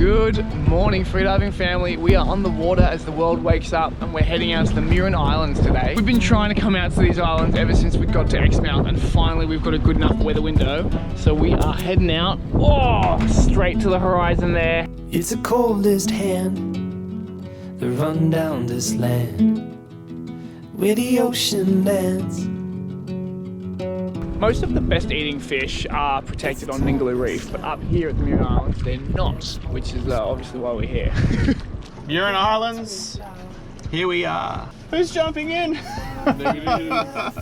Good morning, freediving family. We are on the water as the world wakes up and we're heading out to the Muiron Islands today. We've been trying to come out to these islands ever since we got to Exmouth, and finally we've got a good enough weather window. So we are heading out, straight to the horizon there. It's the coldest hand that run down this land where the ocean lands. Most of the best eating fish are protected on Ningaloo Reef, but up here at the Muiron Islands they're not, which is obviously why we're here. Muiron Islands, here we are. Who's jumping in? I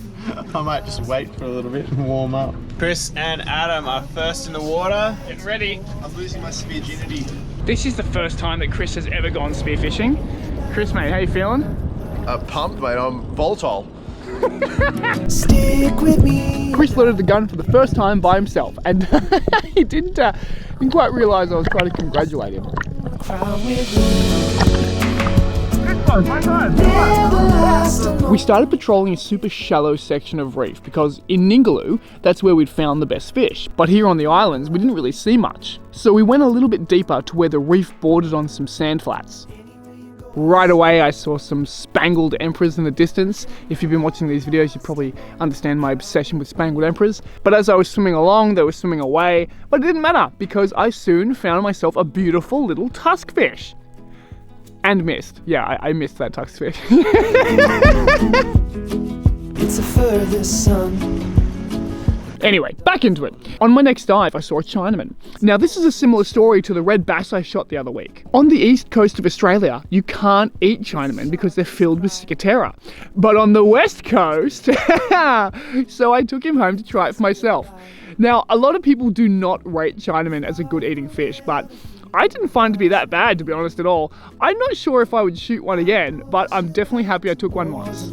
might just wait for a little bit and warm up. Chris and Adam are first in the water. Get ready. I'm losing my virginity. This is the first time that Chris has ever gone spearfishing. Chris, mate, how you feeling? Pumped, mate. I'm volatile. Stick with me. Chris loaded the gun for the first time by himself, and he didn't quite realise I was trying to congratulate him. We started patrolling a super shallow section of reef because in Ningaloo, that's where we'd found the best fish. But here on the islands, we didn't really see much. So we went a little bit deeper to where the reef bordered on some sand flats. Right away, I saw some spangled emperors in the distance. If you've been watching these videos, you probably understand my obsession with spangled emperors. But as I was swimming along, they were swimming away. But it didn't matter because I soon found myself a beautiful little tuskfish. And missed. Yeah, I missed that tuskfish. It's the furthest sun. Anyway, back into it. On my next dive, I saw a Chinaman. Now, this is a similar story to the red bass I shot the other week. On the east coast of Australia, you can't eat Chinamen because they're filled with cicatera. But on the west coast, so I took him home to try it for myself. Now, a lot of people do not rate Chinamen as a good eating fish, but I didn't find it to be that bad, to be honest at all. I'm not sure if I would shoot one again, but I'm definitely happy I took one once.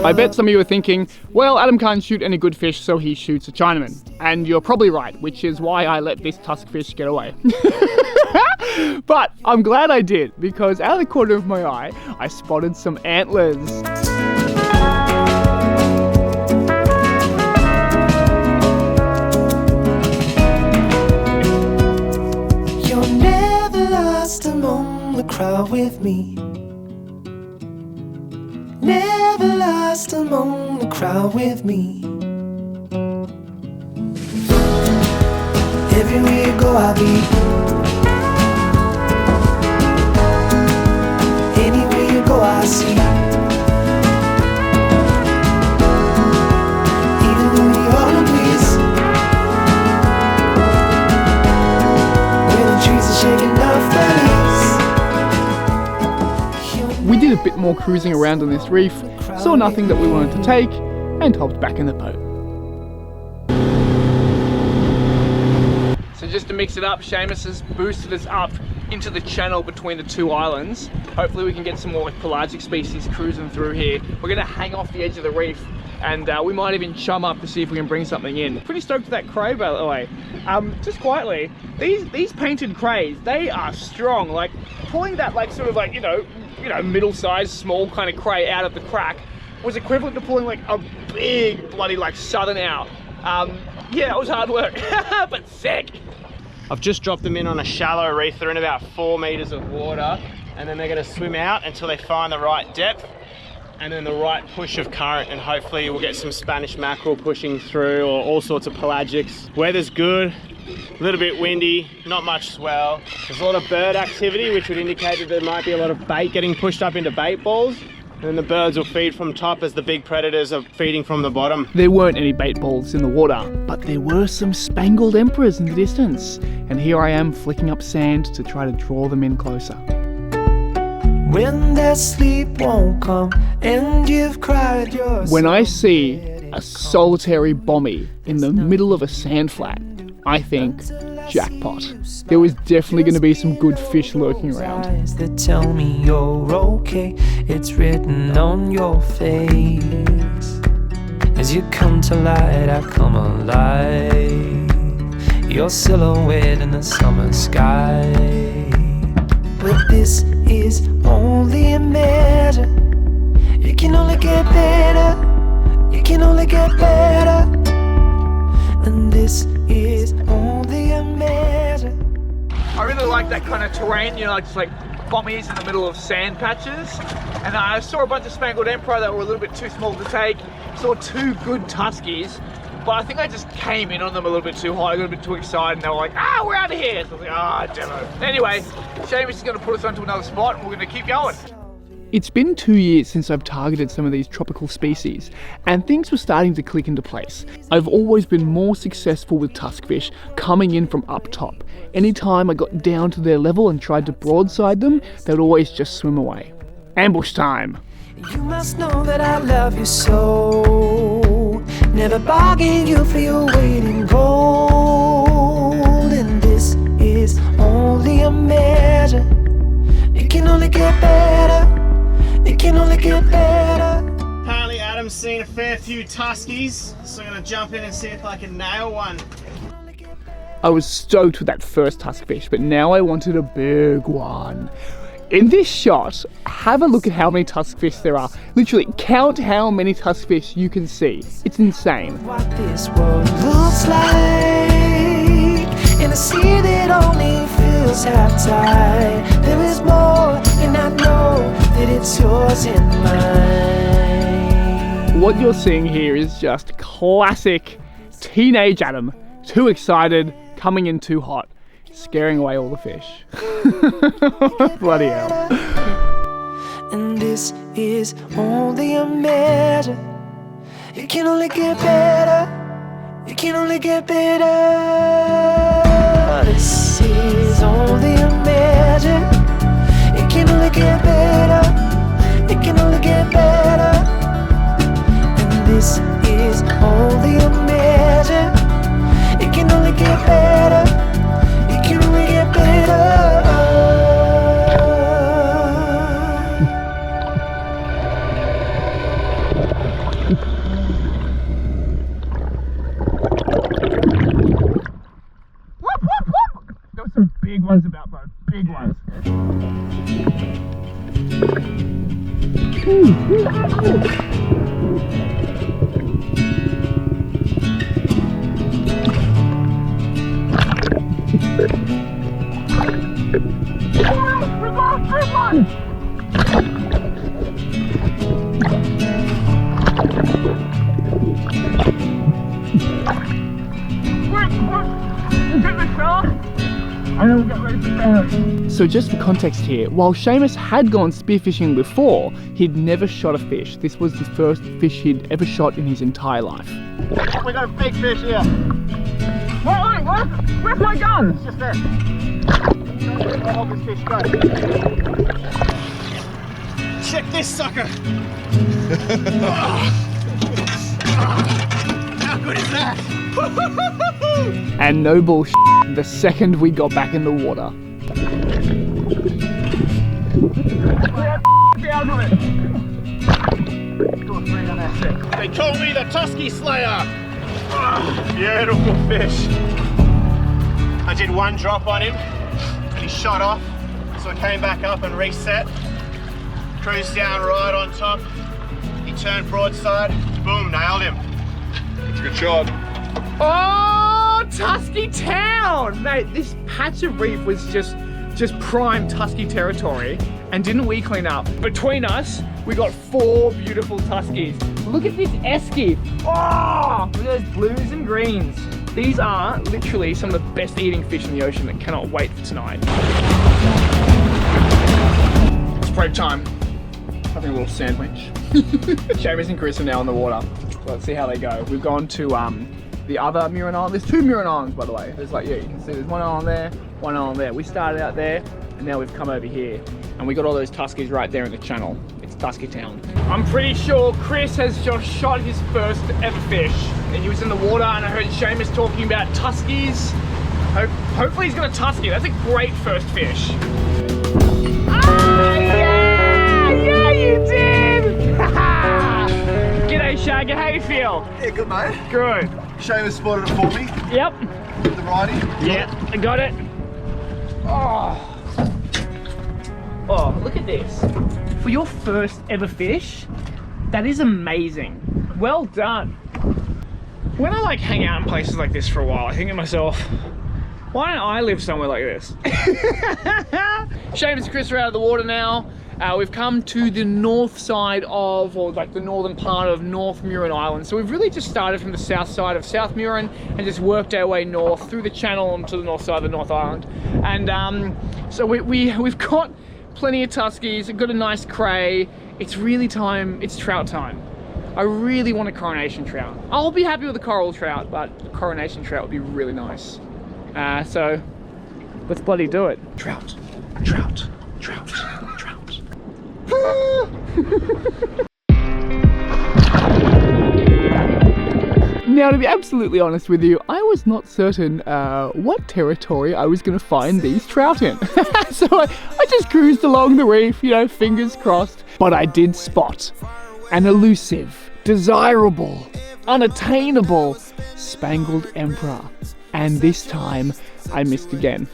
I bet some of you are thinking, well, Adam can't shoot any good fish, so he shoots a Chinaman. And you're probably right, which is why I let this tuskfish get away. But I'm glad I did, because out of the corner of my eye, I spotted some antlers. You're never lost among the crowd with me. Never lost among the crowd with me. Everywhere you go, I'll be. Anywhere you go, I'll see. Even though you are a place where the trees are shaking off the leaves. We did a bit more cruising around on this reef, saw nothing that we wanted to take, and hopped back in the boat. So just to mix it up, Seumas has boosted us up into the channel between the two islands. Hopefully we can get some more pelagic species cruising through here. We're gonna hang off the edge of the reef, and we might even chum up to see if we can bring something in. Pretty stoked for that cray, by the way. Just quietly, these painted crays, they are strong. Like pulling that middle-sized, small kind of cray out of the crack was equivalent to pulling like a big bloody southern out. Yeah, it was hard work, but sick. I've just dropped them in on a shallow reef. They're in about 4 meters of water, and then they're going to swim out until they find the right depth and then the right push of current, and hopefully we'll get some Spanish mackerel pushing through or all sorts of pelagics. Weather's good, a little bit windy, not much swell. There's a lot of bird activity, which would indicate that there might be a lot of bait getting pushed up into bait balls. And then the birds will feed from top as the big predators are feeding from the bottom. There weren't any bait balls in the water, but there were some spangled emperors in the distance. And here I am flicking up sand to try to draw them in closer. When that sleep won't come and you've cried your When I see a solitary bommy in the middle of a sand flat, I think jackpot. There was definitely going to be some good fish lurking around. That tell me you're okay. It's written on your face. As you come to light, I come alive. Your silhouette in the summer sky. But this is only a measure. It can only get better. It can only get better. and this is only a measure. I really like that kind of terrain, you know, like just like bommies in the middle of sand patches. And I saw a bunch of Spangled Emperor that were a little bit too small to take. Saw 2 good Tuskies, but I think I just came in on them a little bit too high, a little bit too excited, and they were like, ah, we're out of here. So I was like, ah, damn it. Anyway, Seumas is gonna put us onto another spot and we're gonna keep going. It's been 2 years since I've targeted some of these tropical species, and things were starting to click into place. I've always been more successful with tuskfish coming in from up top. Anytime I got down to their level and tried to broadside them, they'd always just swim away. Ambush time. You must know that I love you so. Never bargain you for your weight in gold. And this is only a measure. It can only get better. It can only get better. Apparently Adam's seen a fair few Tuskies, so I'm gonna jump in and see if I can nail one. I was stoked with that first tuskfish, but now I wanted a big one. In this shot, have a look at how many tuskfish there are. Literally, count how many tuskfish you can see. It's insane. What this world looks like in a sea that only feels half tide. There is more, and I know that it's yours and mine. What you're seeing here is just classic teenage Adam. Too excited, coming in too hot, scaring away all the fish. Bloody hell. And this is only a measure. It can only get better. It can only get better. This is only a measure. It can only get better. It can only get better. And this is only a measure. It can only get better. It can only get better. There were some big ones about, bro. Big ones. So just for context here, while Seumas had gone spearfishing before, he'd never shot a fish. This was the first fish he'd ever shot in his entire life. We got a big fish here. What? Where's my gun? It's just there. I'll hold this fish, go. Check this sucker. How good is that? And no bullshit, the second we got back in the water. They call me the Tusky Slayer. Beautiful fish. I did one drop on him and he shot off, so I came back up and reset, cruised down right on top. He turned broadside, boom, nailed him. It's a good shot. Oh, Tusky Town! Mate, this patch of reef was just prime Tusky territory, and didn't we clean up? Between us, we got 4 beautiful Tuskies. Look at this esky. Oh, look at those blues and greens. These are literally some of the best eating fish in the ocean that cannot wait for tonight. It's break time. Having a little sandwich. Seumas and Chris are now in the water. So let's see how they go. We've gone to the other Muiron Island. There's 2 Muiron Islands, by the way. There's like, yeah, you can see there's one island there, one island there. We started out there, and now we've come over here. And we got all those Tuskies right there in the channel. It's Tusky Town. I'm pretty sure Chris has just shot his first ever fish. And he was in the water, and I heard Seumas talking about Tuskies. Hopefully he's got a Tusky. That's a great first fish. Oh, yeah! Yeah, you did! G'day, Shagger. How you feel? Yeah, good mate. Good. Seumas spotted it for me. Yep. With the righty. Yeah, I got it. Oh, look at this. For your first ever fish, that is amazing. Well done. When I like hang out in places like this for a while, I think to myself, why don't I live somewhere like this? Seumas and Chris are out of the water now. We've come to the north side of, or like the northern part of North Muiron Islands. So we've really just started from the south side of South Muiron and just worked our way north through the channel onto the north side of the North Island. And so we've got plenty of tuskies, we've got a nice cray. It's really time, it's trout time. I really want a coronation trout. I'll be happy with a coral trout, but a coronation trout would be really nice. So let's bloody do it. Trout, trout, trout, trout. Now, to be absolutely honest with you, I was not certain what territory I was going to find these trout in. So I just cruised along the reef, you know, fingers crossed. But I did spot an elusive, desirable, unattainable spangled emperor. And this time, I missed again.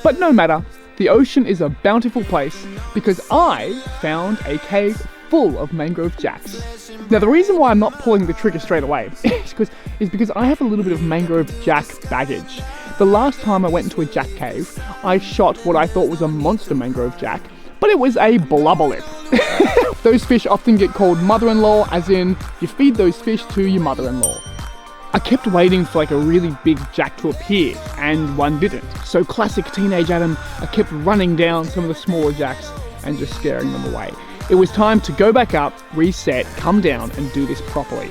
But no matter, the ocean is a bountiful place because I found a cave full of mangrove jacks. Now, the reason why I'm not pulling the trigger straight away is because I have a little bit of mangrove jack baggage. The last time I went into a jack cave, I shot what I thought was a monster mangrove jack, but it was a blubber lip. Those fish often get called mother-in-law, as in you feed those fish to your mother-in-law. I kept waiting for like a really big jack to appear, and one didn't. So classic teenage Adam, I kept running down some of the smaller jacks and just scaring them away. It was time to go back up, reset, come down and do this properly.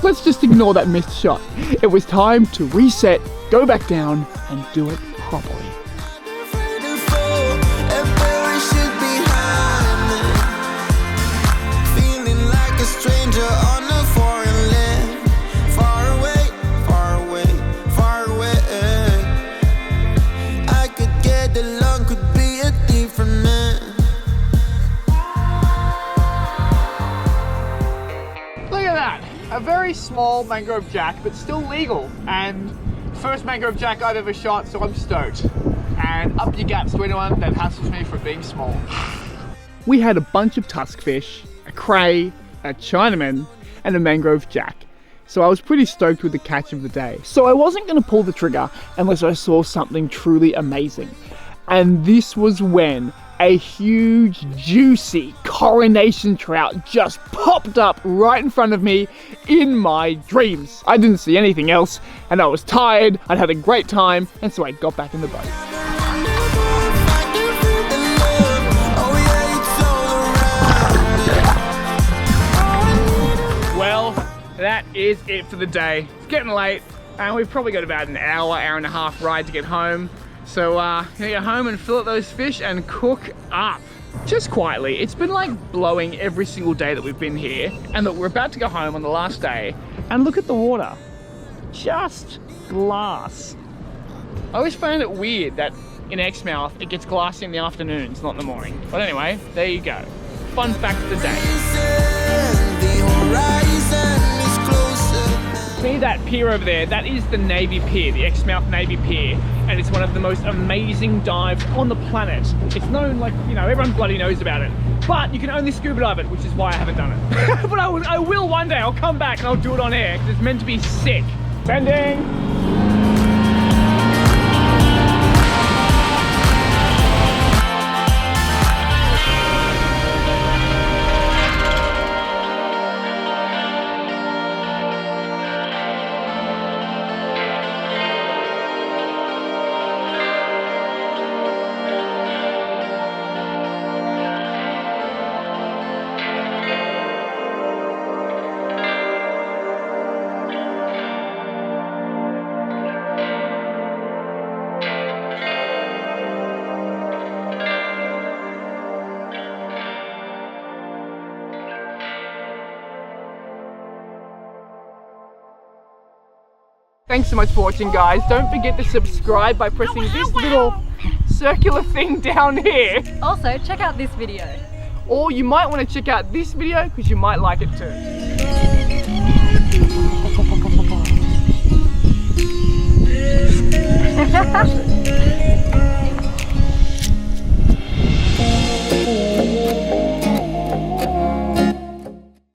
Let's just ignore that missed shot. It was time to reset, go back down and do it properly. A very small mangrove jack, but still legal, and first mangrove jack I've ever shot, so I'm stoked. And up your gaps to anyone that hassles me for being small. We had a bunch of tuskfish, a cray, a Chinaman, and a mangrove jack. So I was pretty stoked with the catch of the day. So I wasn't going to pull the trigger unless I saw something truly amazing. And this was when a huge, juicy coronation trout just popped up right in front of me in my dreams. I didn't see anything else, and I was tired, I'd had a great time, and so I got back in the boat. Well, that is it for the day. It's getting late, and we've probably got about an hour and a half ride to get home. So gonna get home and fillet those fish and cook up. Just quietly, it's been like blowing every single day that we've been here, and that we're about to go home on the last day, and look at the water. Just glass. I always find it weird that in Exmouth it gets glassy in the afternoons, not in the morning. But anyway, there you go. Fun fact of the day. See that pier over there? That is the Navy Pier, the Exmouth Navy Pier, and it's one of the most amazing dives on the planet. It's known, like, you know, everyone bloody knows about it, but you can only scuba dive it, which is why I haven't done it. But I will one day. I'll come back and I'll do it on air, because it's meant to be sick. Bending. Thanks so much for watching, guys. Don't forget to subscribe by pressing this little circular thing down here. Also, check out this video. Or you might want to check out this video because you might like it too.